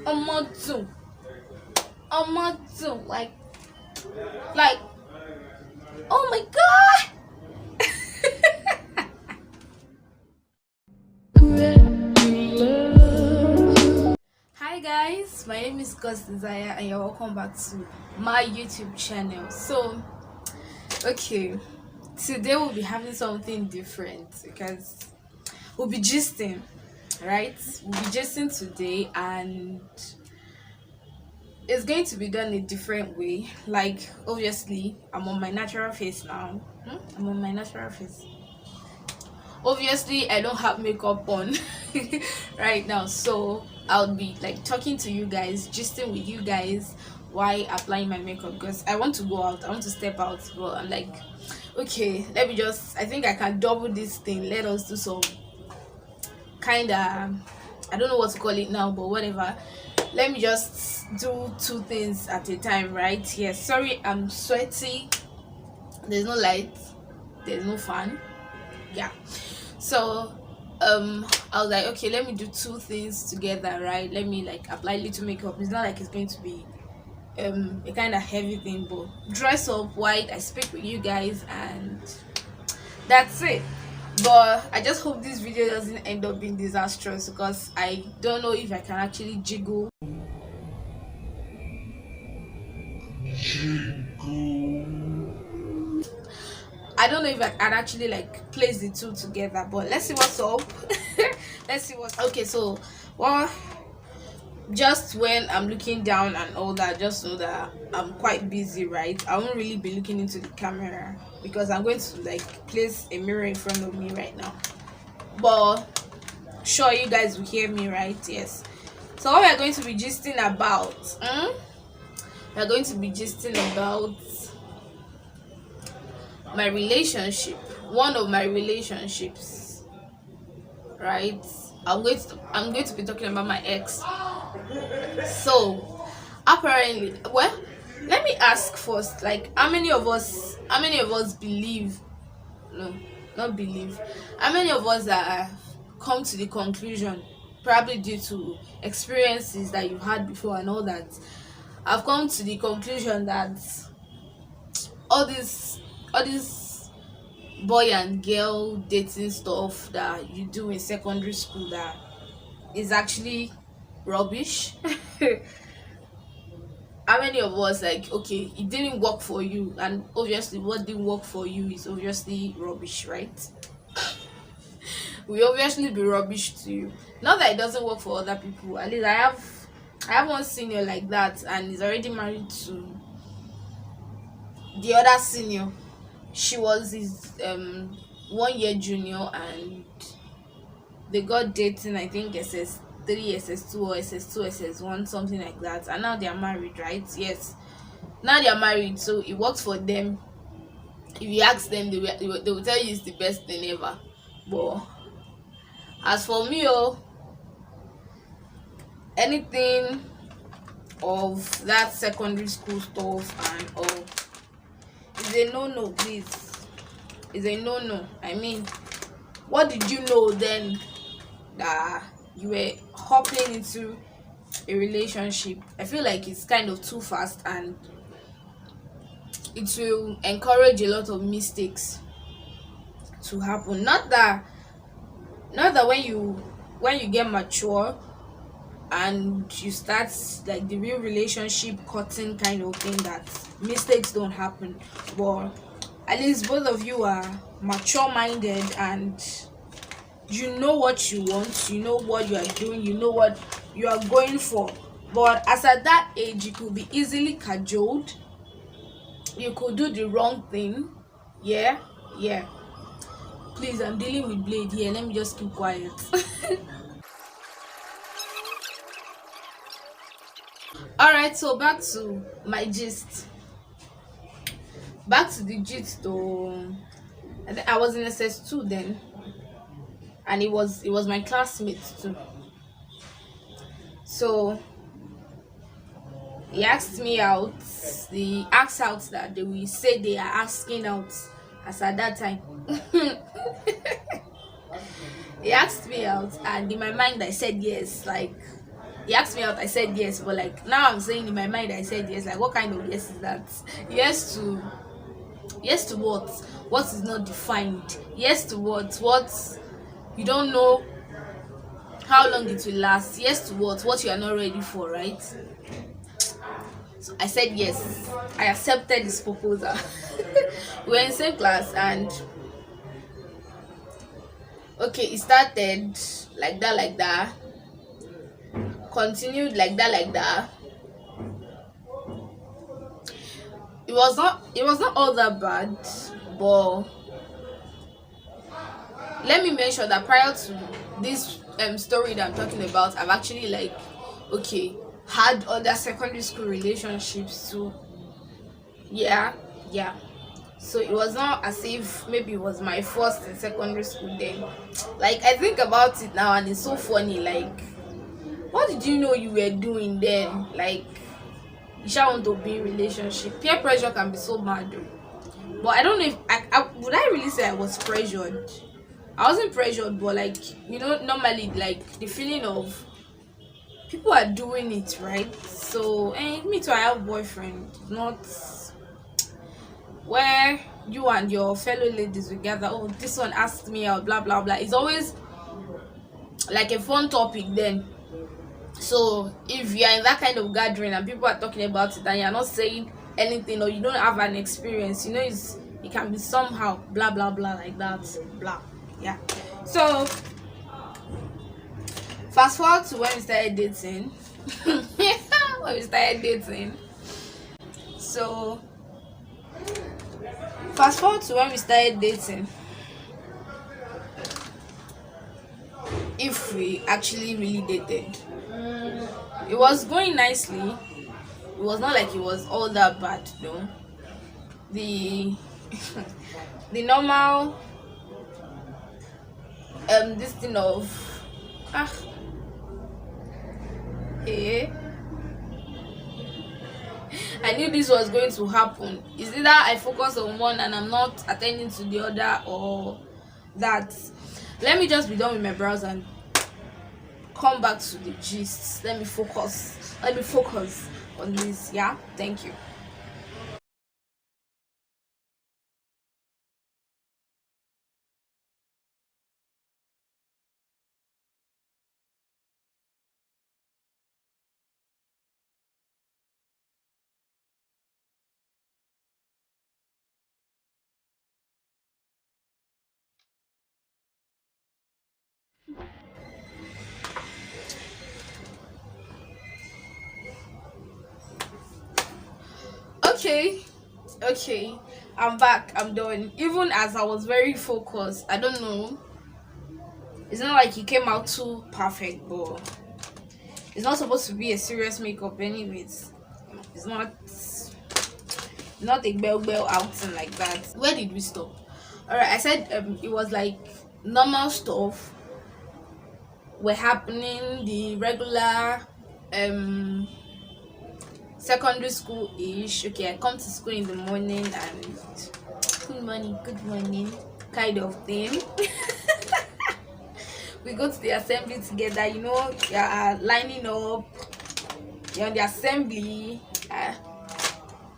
Omotu, Omotu, like, oh my god. Hi guys, my name is Ghost Desire and you're welcome back to my YouTube channel. So, okay, today we'll be having something different because we'll be gisting, right? We'll be gisting today and it's going to be done a different way. Like, obviously, I'm on my natural face now. I'm on my natural face. Obviously, I don't have makeup on right now, so I'll be like talking to you guys, gisting with you guys while applying my makeup because I want to go out, I want to step out, but I'm like, okay, let me just, I think I can double this thing. Let us do some kind of, I don't know what to call it now, but whatever. Let me just do two things at a time, right? Yes, sorry, I'm sweaty. There's no light, there's no fan. Yeah, so I was like, okay, let me do two things together, right? Let me like apply little makeup. It's not like it's going to be a kind of heavy thing, but dress up white, I speak with you guys, and that's it. But I just hope this video doesn't end up being disastrous because I don't know if I can actually jiggle. I don't know if I can actually like place the two together, but let's see what's up. Let's see what's okay. So, well, just when I'm looking down and all that, just so that I'm quite busy, right? I won't really be looking into the camera because I'm going to like place a mirror in front of me right now. But sure, you guys will hear me, right? Yes. So what we're going to be gisting about, we're going to be gisting about my relationship, one of my relationships, right? I'm going to be talking about my ex. So apparently, well, let me ask first, like, how many of us believe, no, not believe, how many of us that have come to the conclusion, probably due to experiences that you've had before and all that, I've come to the conclusion that all this boy and girl dating stuff that you do in secondary school that is actually rubbish. How many of us, like, okay, it didn't work for you, and obviously what didn't work for you is obviously rubbish, right? We obviously be rubbish to you. Not that it doesn't work for other people. At least I have one senior like that, and he's already married to the other senior. She was his 1 year junior, and they got dating, I think SS3, SS2, or SS2, SS1, something like that, and now they are married, right? Yes, now they are married, so it works for them. If you ask them, they will tell you it's the best thing ever. But as for me, anything of that secondary school stuff and all is a no-no, please. Is a no-no. I mean, what did you know then that you were hopping into a relationship? I feel like it's kind of too fast, and it will encourage a lot of mistakes to happen. Not that when you get mature and you start like the real relationship cutting kind of thing, that mistakes don't happen. But at least both of you are mature minded and you know what you want, you know what you are doing, you know what you are going for. But as at that age, you could be easily cajoled, you could do the wrong thing. Yeah. Please, I'm dealing with blade here, let me just keep quiet. All right, so back to my gist. Back to the gist though. I was in SS2 then, and it was my classmate too. So he asked me out. He asked out that they will say they are asking out, as at that time. He asked me out, and in my mind I said yes. Like, he asked me out, I said yes, but like now I'm saying in my mind I said yes. Like what kind of yes is that? Yes to, yes to what? What is not defined? Yes to what? What you don't know how long it will last? Yes to what? What you are not ready for, right? So I said yes. I accepted his proposal. We were in the same class, and okay, it started like that, continued like that. It was not all that bad, but let me mention that prior to this story that I'm talking about, I've actually like, okay, had other secondary school relationships too. Yeah, yeah. So it was not as if maybe it was my first in secondary school then. Like I think about it now and it's so funny. Like, what did you know you were doing then? Like, you shall want to be in relationship. Peer pressure can be so bad though. But I don't know if I would I really say I was pressured. I wasn't pressured, but like, normally like the feeling of people are doing it, right? So, me too, I have boyfriend, not where you and your fellow ladies will gather. Oh, this one asked me out, blah blah blah. It's always like a fun topic then. So if you are in that kind of gathering and people are talking about it and you're not saying anything or you don't have an experience, it can be somehow blah blah blah like that, blah. Yeah. So fast forward to when we started dating. When we started dating. So fast forward to when we started dating. If we actually really dated, it was going nicely. It was not like it was all that bad though. The the normal this thing of ah hey, I knew this was going to happen. Is either I focus on one and I'm not attending to the other, or that let me just be done with my browser and come back to the gist. Let me focus on this. Yeah, thank you. Okay, okay, I'm back, I'm done. Even as I was very focused, I don't know, it's not like it came out too perfect, but it's not supposed to be a serious makeup anyways. It's not a bell outing like that. Where did we stop? All right, I said it was like normal stuff were happening, the regular um secondary school ish. Okay, I come to school in the morning and good morning kind of thing. We go to the assembly together, you're lining up, you're on the assembly.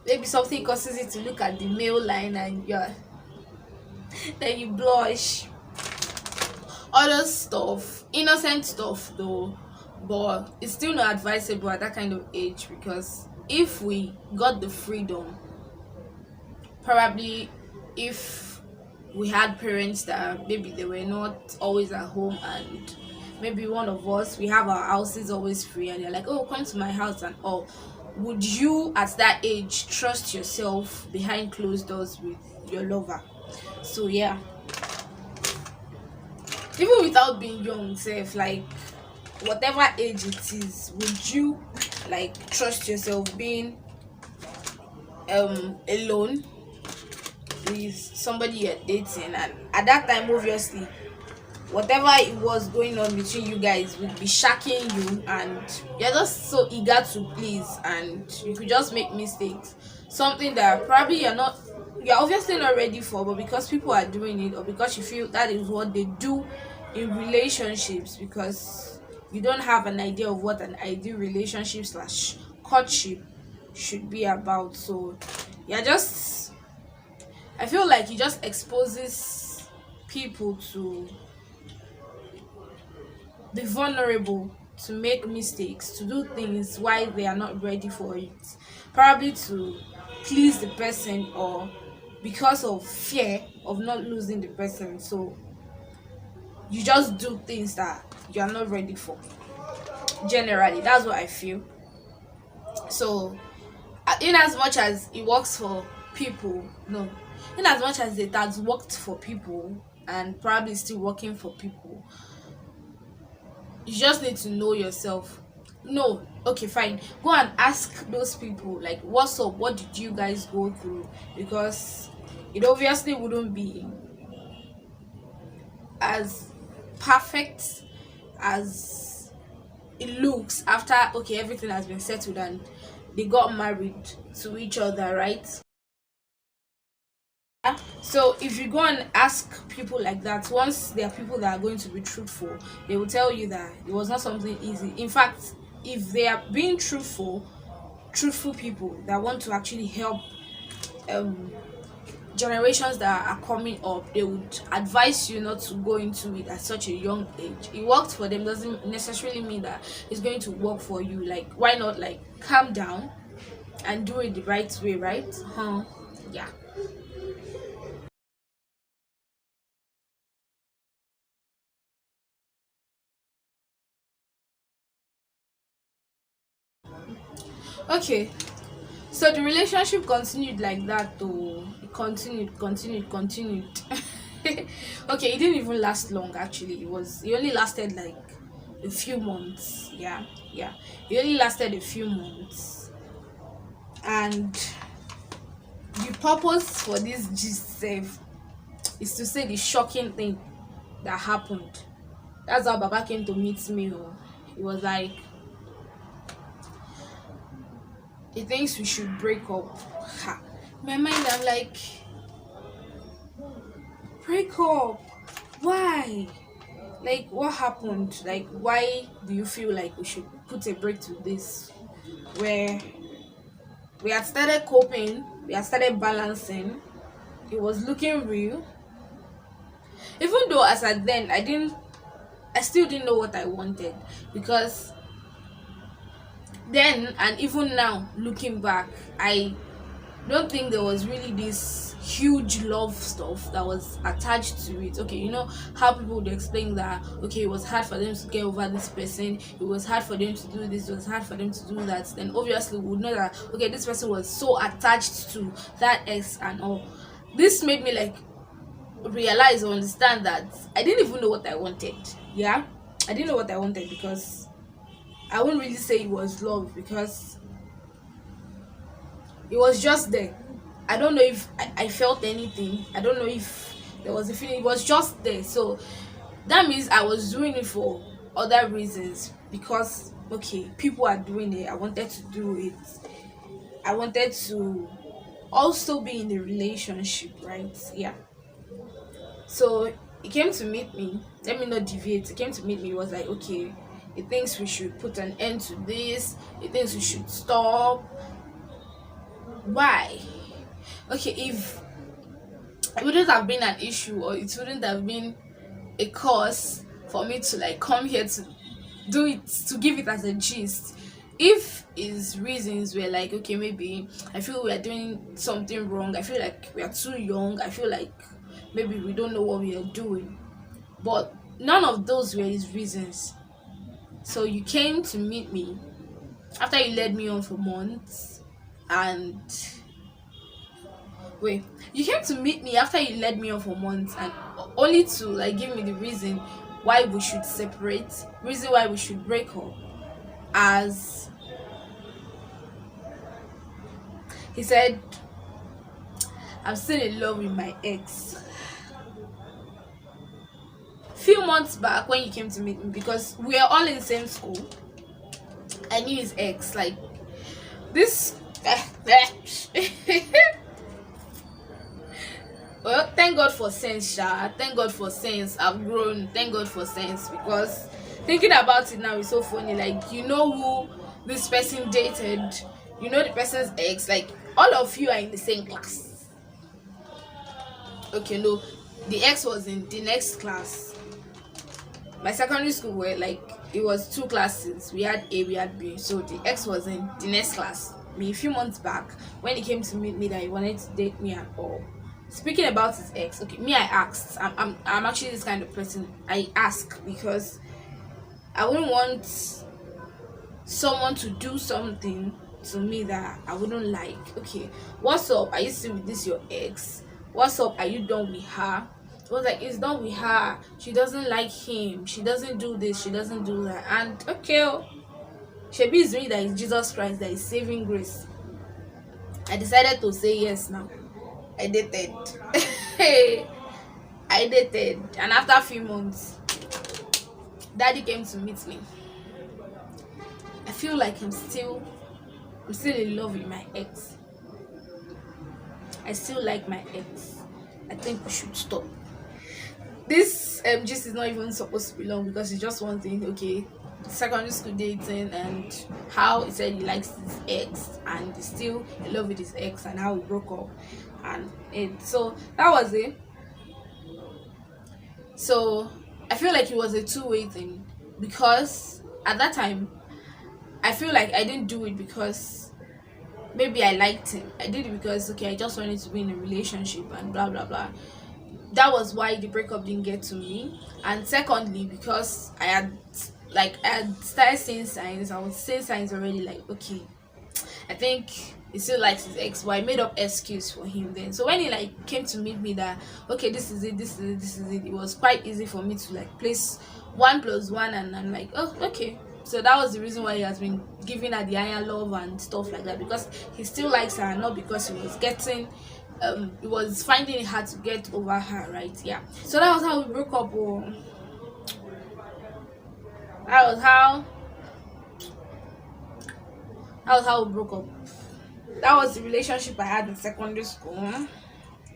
Maybe something causes you to look at the mail line and then you blush. Other stuff, innocent stuff though, but it's still not advisable at that kind of age, because if we got the freedom, probably if we had parents that maybe they were not always at home, and maybe one of us, we have our houses always free and they're like, oh, come to my house and all, would you at that age trust yourself behind closed doors with your lover? So yeah, even without being young self, like whatever age it is, would you like trust yourself being alone with somebody you're dating? And at that time, obviously, whatever it was going on between you guys would be shocking you, and you're just so eager to please, and you could just make mistakes, something that probably you're obviously not ready for, but because people are doing it, or because you feel that is what they do in relationships, because you don't have an idea of what an ideal relationship slash courtship should be about. So you're just, I feel like it just exposes people to be vulnerable, to make mistakes, to do things why they are not ready for it, probably to please the person or because of fear of not losing the person. So you just do things that you are not ready for. Generally, that's what I feel. So in as much as it works for people, no, in as much as it has worked for people and probably still working for people, you just need to know yourself. No, okay, fine, go and ask those people like, what's up, what did you guys go through? Because it obviously wouldn't be as perfect as it looks after, okay, everything has been settled and they got married to each other, right? So if you go and ask people like that, once there are people that are going to be truthful, they will tell you that it was not something easy. In fact, if they are being truthful people that want to actually help um generations that are coming up, they would advise you not to go into it at such a young age. It worked for them doesn't necessarily mean that it's going to work for you. Like, why not like calm down and do it the right way, right? Yeah. Okay, so the relationship continued like that though. It continued. Okay, it didn't even last long actually. It only lasted like a few months. Yeah, yeah. It only lasted a few months. And the purpose for this gist save is to say the shocking thing that happened. That's how Baba came to meet me. Oh. He was like, he thinks we should break up. Ha. In my mind, I'm like, break up? Why? Like, what happened? Like, why do you feel like we should put a break to this? Where we had started coping, we had started balancing, it was looking real. Even though as at then, I still didn't know what I wanted, because then and even now, looking back, I don't think there was really this huge love stuff that was attached to it. Okay, you know how people would explain that, okay, it was hard for them to get over this person, it was hard for them to do this, it was hard for them to do that. Then obviously we would know that, okay, this person was so attached to that ex and all. This made me like realize or understand that I didn't even know what I wanted. Yeah, I didn't know what I wanted, because I wouldn't really say it was love, because it was just there. I don't know if I felt anything. I don't know if there was a feeling. It was just there. So that means I was doing it for other reasons, because okay, people are doing it. I wanted to do it. I wanted to also be in a relationship, right? Yeah. So he came to meet me. Let me not deviate. He came to meet me. He was like, okay, he thinks we should put an end to this. He thinks we should stop. Why? Okay, if it wouldn't have been an issue, or it wouldn't have been a cause for me to like come here to do it, to give it as a gist, if his reasons were like, okay, maybe I feel we are doing something wrong, I feel like we are too young, I feel like maybe we don't know what we are doing, but none of those were his reasons. So you came to meet me after you led me on for months, and wait, you came to meet me after you led me on for months, and only to like give me the reason why we should separate, reason why we should break up, as he said, I'm still in love with my ex. Few months back when you came to meet me, because we are all in the same school, I knew his ex. Like this. Well, thank God for sense, Sha. Thank God for sense. I've grown. Thank God for sense, because Thinking about it now is so funny. Like, you know who this person dated, you know the person's ex, like all of you are in the same class. Okay, no, the ex was in the next class. My secondary school were like, it was two classes. We had A, we had B. So the ex was in the next class. Me, a few months back, when he came to meet me that he wanted to date me and all. Speaking about his ex, okay, me, I asked. I'm actually this kind of person. I ask because I wouldn't want someone to do something to me that I wouldn't like. Okay, what's up? Are you still with this your ex? What's up? Are you done with her? It was like, it's done with her. She doesn't like him. She doesn't do this. She doesn't do that. And okay, Shebi is me that is Jesus Christ, that is saving grace. I decided to say yes now. I dated. I dated. And after a few months, daddy came to meet me. I feel like I'm still in love with my ex. I still like my ex. I think we should stop. This gist is not even supposed to be long because it's just one thing. Okay, secondary school dating and how he said he likes his ex and he's still in love with his ex and how we broke up, and so that was it. So I feel like it was a two-way thing because at that time I feel like I didn't do it because maybe I liked him. I did it because okay, I just wanted to be in a relationship and blah blah blah. That was why the breakup didn't get to me. And secondly, because I had started seeing signs. I was seeing signs already, like okay, I think he still likes his ex, but I made up excuse for him then. So when he like came to meet me that okay, this is it, this is it, this is it, it was quite easy for me to like place 1 + 1, and I'm like, oh okay. So that was the reason why he has been giving her the iron love and stuff like that, because he still likes her, not because he was getting he was finding it hard to get over her, right? Yeah. So that was how we broke up. That was how we broke up. That was the relationship I had in secondary school.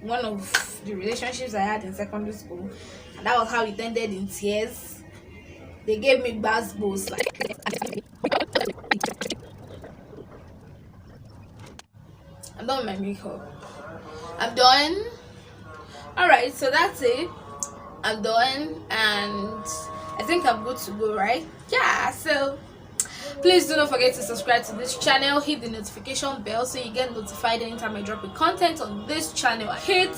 One of the relationships I had in secondary school, and that was how it ended in tears. They gave me basketballs like. I'm done with my makeup. I'm done. Alright, so that's it. I'm done and I think I'm good to go, right? Yeah, so please do not forget to subscribe to this channel, hit the notification bell so you get notified anytime I drop a content on this channel. Hit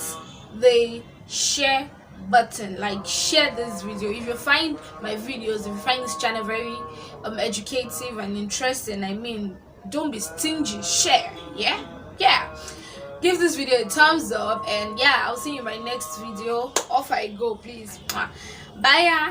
the share button, like share this video if you find my videos, if you find this channel very educative and interesting. I mean, don't be stingy, share. Yeah, give this video a thumbs up, and yeah, I'll see you in my next video. Off I go, please. Bye.